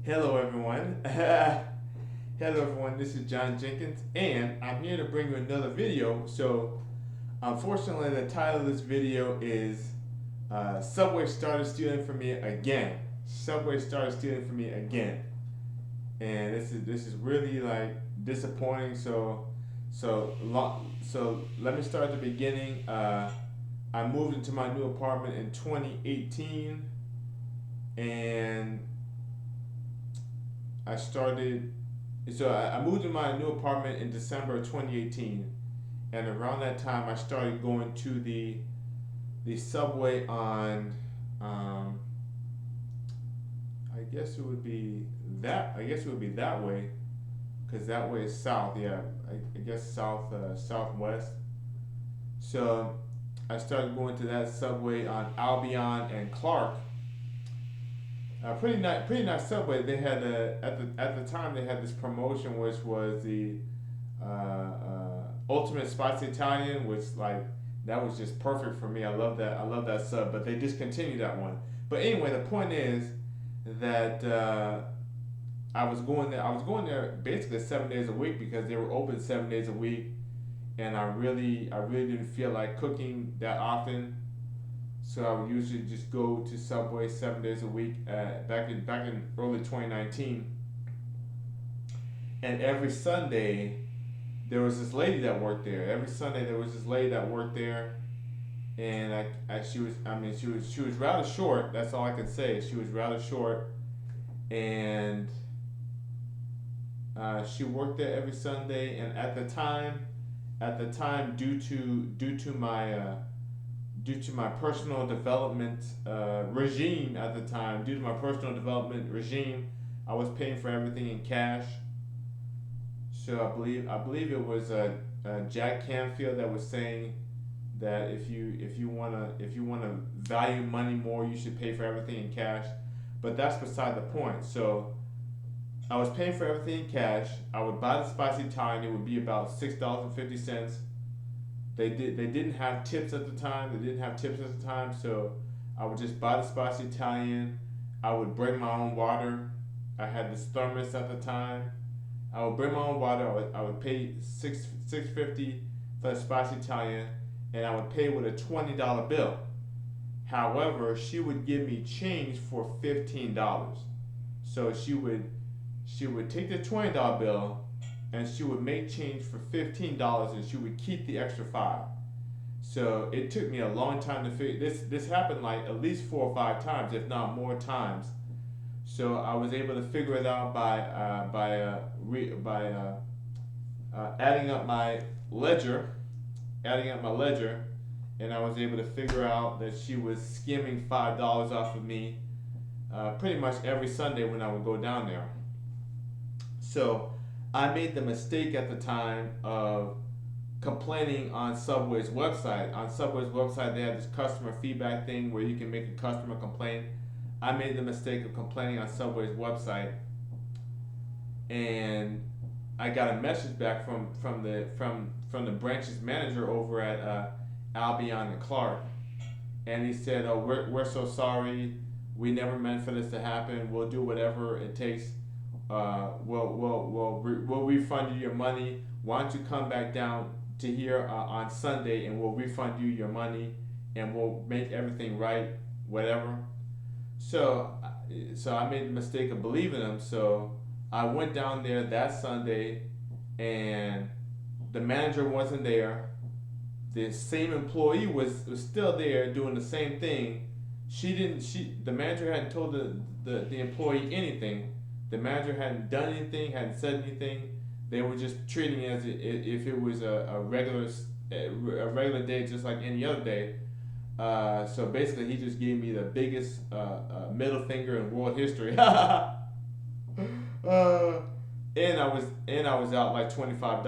Hello, everyone. Hello, everyone. This is John Jenkins, and I'm here to bring you another video. So, unfortunately, the title of this video is Subway started stealing from me again. Subway started stealing from me again, and this is really like disappointing. So let me start at the beginning. I moved into my new apartment in 2018, and I started. I moved to my new apartment in December of 2018, and around that time I started going to the subway on. Um, I guess it would be that. I guess it would be that way, because that way is south. Yeah, I guess southwest. So I started going to that subway on Albion and Clark. Pretty nice subway. They had at the time they had this promotion, which was the ultimate spicy Italian, which like that was just perfect for me. I love that. I love that sub, but they discontinued that one. But anyway, the point is that I was going there. I was going there basically 7 days a week because they were open 7 days a week, and I really didn't feel like cooking that often. So I would usually just go to Subway 7 days a week. Back in early 2019, and every Sunday there was this lady that worked there. Every Sunday there was this lady that worked there, and she was, she was rather short. That's all I can say. She was rather short, and she worked there every Sunday. And at the time, due to my personal development regime at the time, due to my personal development regime, I was paying for everything in cash. So I believe it was Jack Canfield that was saying that if you wanna value money more, you should pay for everything in cash. But that's beside the point. So I was paying for everything in cash. I would buy the spicy Thai, and it would be about $6.50. They didn't have tips at the time. They didn't have tips at the time, so I would just buy the spicy Italian. I would bring my own water. I had this thermos at the time. I would bring my own water. I would pay $6.50 for the spicy Italian, and I would pay with a $20 bill. However, she would give me change for $15. So she would take the $20 bill, and she would make change for $15, and she would keep the extra five. So it took me a long time to figure this. This happened like at least 4 or 5 times, if not more times. So I was able to figure it out by adding up my ledger, and I was able to figure out that she was skimming $5 off of me pretty much every Sunday when I would go down there. So I made the mistake at the time of complaining on Subway's website. On Subway's website, they have this customer feedback thing where you can make a customer complaint. I made the mistake of complaining on Subway's website, and I got a message back from the branch's manager over at Albion and Clark, and he said, "Oh, we're so sorry. We never meant for this to happen. We'll do whatever it takes. We'll refund you your money. Why don't you come back down to here on Sunday, and we'll refund you your money, and we'll make everything right, whatever." So, so I made the mistake of believing him. So I went down there that Sunday, and the manager wasn't there. The same employee was still there doing the same thing. The manager hadn't told the employee anything. The manager hadn't done anything, hadn't said anything. They were just treating it as if it was a regular day, just like any other day. So basically, he just gave me the biggest middle finger in world history. And I was out like $25.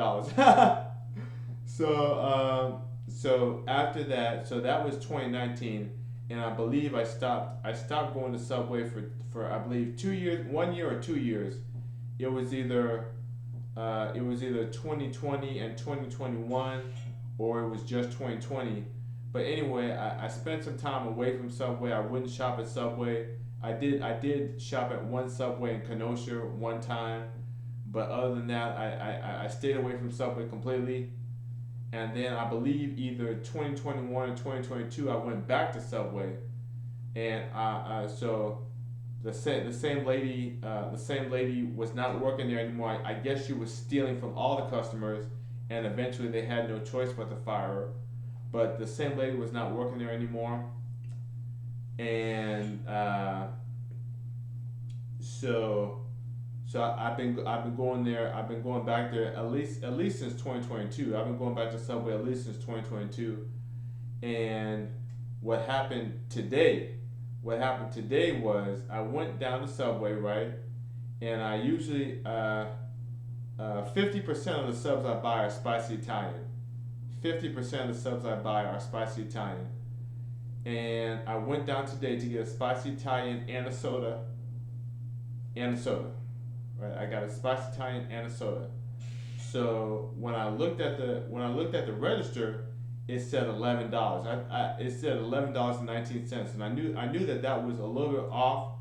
So after that, so that was 2019, and I believe I stopped going to Subway for I believe 2 years, 1 year or 2 years. It was either 2020 and 2021, or it was just 2020. But anyway, I spent some time away from Subway. I wouldn't shop at Subway. I did shop at one Subway in Kenosha one time, but other than that, I stayed away from Subway completely. And then I believe either 2021 or 2022, I went back to Subway, and so the same lady was not working there anymore. I guess she was stealing from all the customers, and eventually they had no choice but to fire her. But the same lady was not working there anymore, and so I've been going there. I've been going back there at least since 2022. I've been going back to Subway at least since 2022. And what happened today? What happened today was I went down to Subway, right, and I usually 50% of the subs I buy are spicy Italian. 50% of the subs I buy are spicy Italian. And I went down today to get a spicy Italian and a soda. Right? I got a spicy Italian and a soda. So when I looked at the register, it said $11. It said $11.19, and I knew that was a little bit off,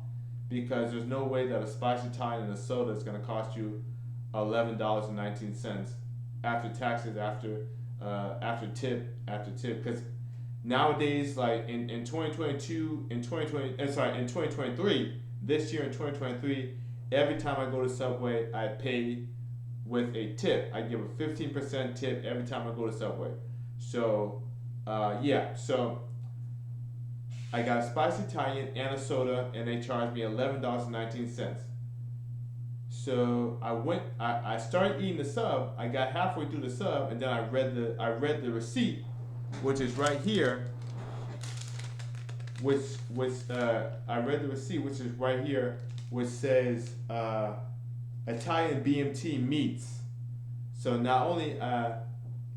because there's no way that a spicy Italian and a soda is going to cost you $11.19 after taxes, after tip, because nowadays, like in 2022, in 2023, this year in 2023, every time I go to Subway, I pay with a tip. I give a 15% tip every time I go to Subway. So, so I got a spicy Italian and a soda, and they charged me $11.19. So I started eating the sub. I got halfway through the sub, and then I read the receipt, which is right here. I read the receipt, which is right here, which says Italian BMT Meats. So not only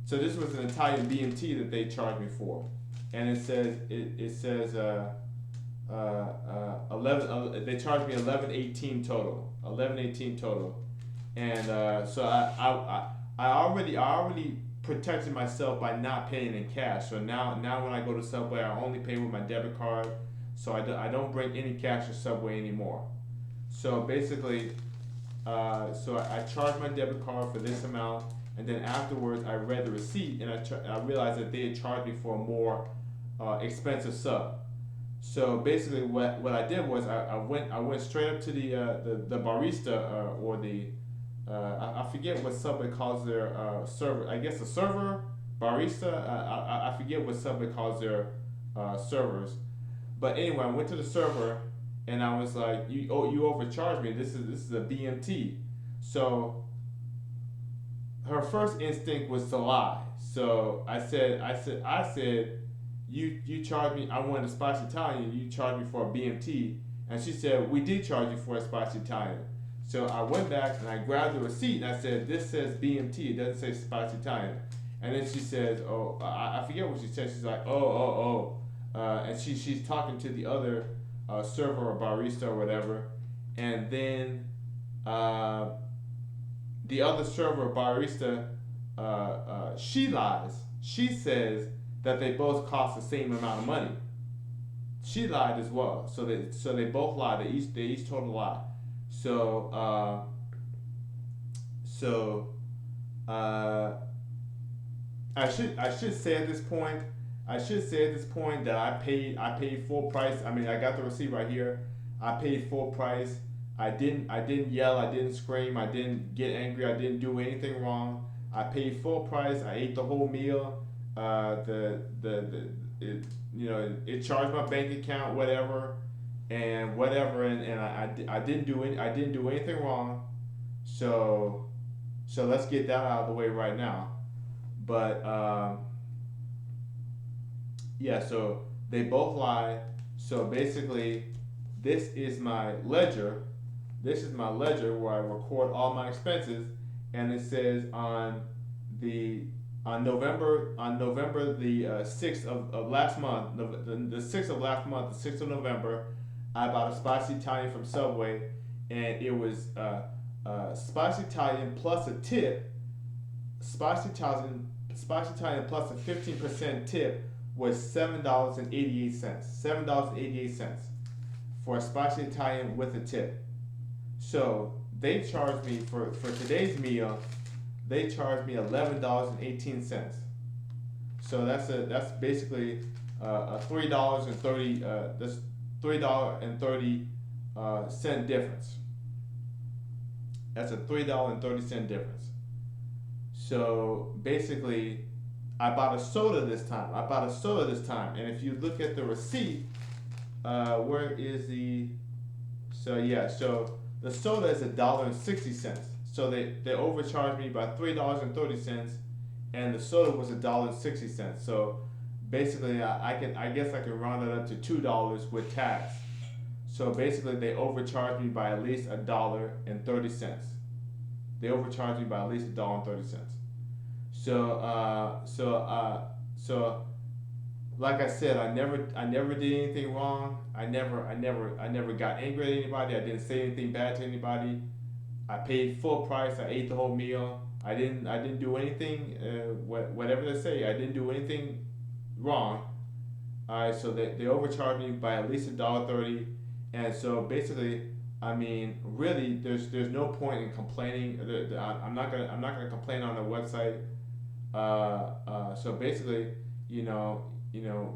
so this was an Italian BMT that they charged me for, and it says 11. They charged me 11.18 total. 11.18 total, and so I already protected myself by not paying in cash. So now when I go to Subway, I only pay with my debit card. So I don't bring any cash to Subway anymore. So basically, so I charged my debit card for this amount, and then afterwards I read the receipt, and I realized that they had charged me for a more expensive sub. So basically, what I did was I went straight up to the barista, or the I forget what Subway calls their server. I guess the server, barista. I forget what Subway calls their servers. But anyway, I went to the server, and I was like, you overcharged me. This is a BMT. So her first instinct was to lie. So I said, you charged me. I wanted a spicy Italian. You charged me for a BMT, and she said, we did charge you for a spicy Italian. So I went back and I grabbed the receipt, and I said, this says BMT. It doesn't say spicy Italian. And then she says, oh, I forget what she said. She's like, oh. And she's talking to the other server or barista or whatever. And then the other server or barista, she lies. She says that they both cost the same amount of money. She lied as well. So they both lied. They each told a lie. So I should say at this point that I paid full price. I mean, I got the receipt right here. I paid full price. I didn't yell. I didn't scream. I didn't get angry. I didn't do anything wrong. I paid full price. I ate the whole meal. It charged my bank account, whatever, and I didn't do anything wrong. So let's get that out of the way right now. But so they both lied. So basically, this is my ledger. This is my ledger where I record all my expenses, and it says on November the 6th of last month, the 6th of last month, the 6th of November, I bought a spicy Italian from Subway, and it was spicy Italian plus a tip. Spicy Italian plus a 15% tip was $7.88. $7.88 for a spicy Italian with a tip. So they charged me for today's meal. They charged me $11.18. So that's basically a $3.30 that's $3.30 difference. That's a $3.30 difference. So basically, I bought a soda this time. And if you look at the receipt, where is the? So yeah, so the soda is $1.60. So they overcharged me by $3.30, and the soda was $1.60. So basically, I guess I can round it up to $2 with tax. So basically, they overcharged me by at least $1.30. They overcharged me by at least $1.30. So like I said, I never did anything wrong. I never got angry at anybody. I didn't say anything bad to anybody. I paid full price. I ate the whole meal. I didn't do anything. Whatever they say, I didn't do anything wrong. Alright, so they overcharged me by at least $1.30, and so basically, I mean, really, there's no point in complaining. I'm not gonna complain on the website. So basically,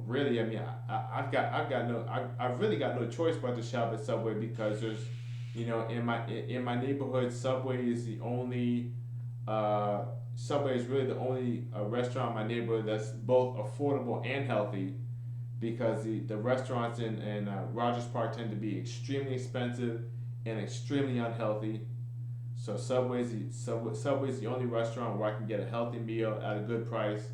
really, I mean, I've really got no choice but to shop at Subway because there's, in my neighborhood, Subway is the only, Subway is really the only restaurant in my neighborhood that's both affordable and healthy, because the restaurants in Rogers Park tend to be extremely expensive and extremely unhealthy. So Subway's the only restaurant where I can get a healthy meal at a good price,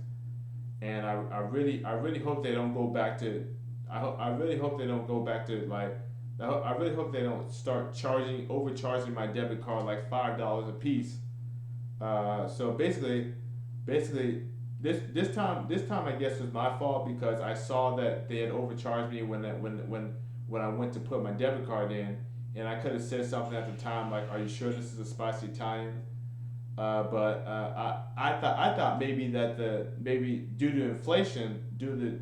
and I really hope they don't go back to. I really hope they don't go back to like. I really hope they don't start overcharging my debit card like $5 a piece. So basically, this time I guess was my fault because I saw that they had overcharged me when I went to put my debit card in, and I could have said something at the time like, "Are you sure this is a spicy Italian?" But I thought maybe due to inflation, due to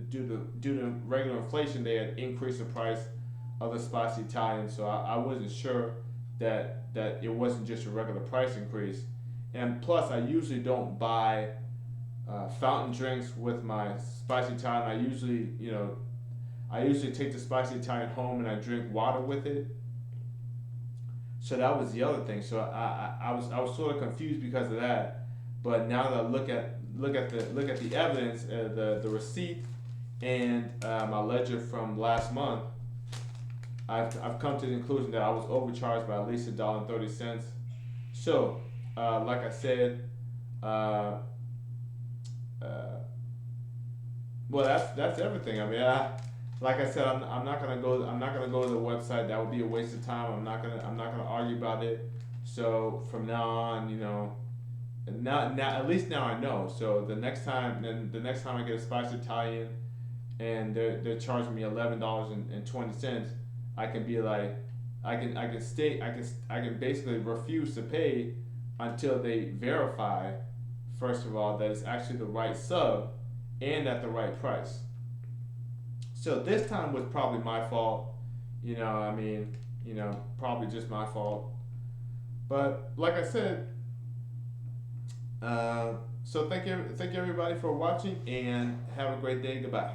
regular inflation, they had increased the price of the spicy Italian. So I wasn't sure that it wasn't just a regular price increase. And plus, I usually don't buy fountain drinks with my spicy Italian. I usually take the spicy Italian home and I drink water with it. So that was the other thing. So I was sort of confused because of that. But now that I look at the evidence, the receipt, and my ledger from last month, I've come to the conclusion that I was overcharged by at least $1.30. So like I said, well, that's everything. I mean, like I said, I'm not gonna go to the website. That would be a waste of time. I'm not gonna argue about it. So from now on, now at least now I know. So the next time I get a spicy Italian, and they're charging me $11.20, I can be like, I can basically refuse to pay until they verify, first of all, that it's actually the right sub and at the right price. So this time was probably my fault. Probably just my fault. But like I said, so thank you everybody for watching, and have a great day. Goodbye.